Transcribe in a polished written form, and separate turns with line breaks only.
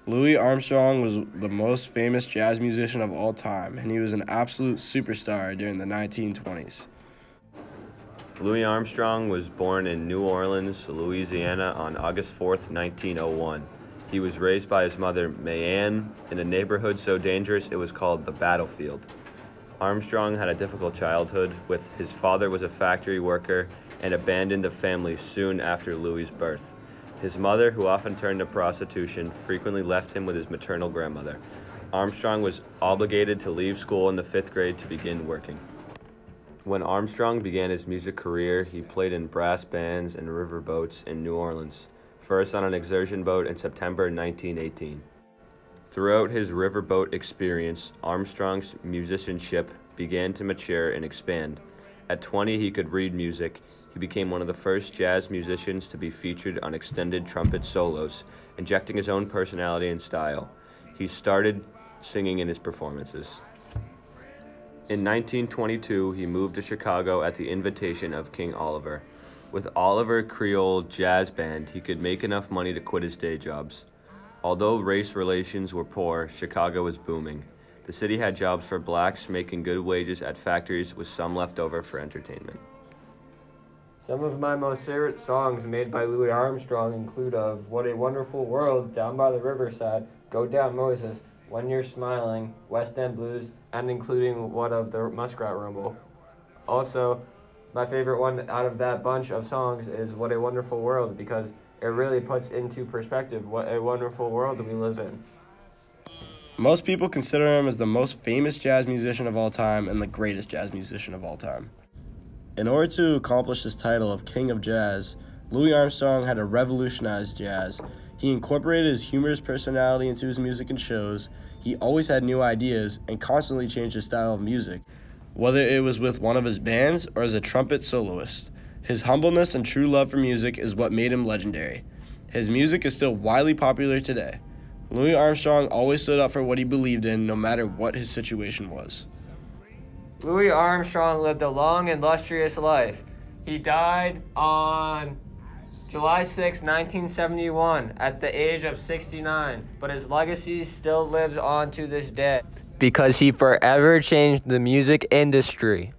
Louis Armstrong was the most famous jazz musician of all time, and he was an absolute superstar during the 1920s.
Louis Armstrong was born in New Orleans, Louisiana on August 4th, 1901. He was raised by his mother, Mayanne, in a neighborhood so dangerous it was called the battlefield. Armstrong had a difficult childhood, with his father was a factory worker and abandoned the family soon after Louis' birth. His mother, who often turned to prostitution, frequently left him with his maternal grandmother. Armstrong was obligated to leave school in the 5th grade to begin working. When Armstrong began his music career, he played in brass bands and riverboats in New Orleans, first on an exertion boat in September 1918. Throughout his riverboat experience, Armstrong's musicianship began to mature and expand. At 20, he could read music. He became one of the first jazz musicians to be featured on extended trumpet solos, injecting his own personality and style. He started singing in his performances. In 1922, he moved to Chicago at the invitation of King Oliver. With Oliver Creole Jazz Band, he could make enough money to quit his day jobs. Although race relations were poor, Chicago was booming. The city had jobs for blacks, making good wages at factories with some left over for entertainment.
Some of my most favorite songs made by Louis Armstrong include of What a Wonderful World, Down by the Riverside, Go Down Moses, When You're Smiling, West End Blues, and including one of the Muskrat Rumble. Also, my favorite one out of that bunch of songs is What a Wonderful World, because it really puts into perspective what a wonderful world we live in.
Most people consider him as the most famous jazz musician of all time and the greatest jazz musician of all time. In order to accomplish this title of King of Jazz, Louis Armstrong had to revolutionize jazz. He incorporated his humorous personality into his music and shows. He always had new ideas and constantly changed his style of music, whether it was with one of his bands or as a trumpet soloist. His humbleness and true love for music is what made him legendary. His music is still widely popular today. Louis Armstrong always stood up for what he believed in, no matter what his situation was.
Louis Armstrong lived a long and illustrious life. He died on July 6, 1971, at the age of 69, but his legacy still lives on to this day because he forever changed the music industry.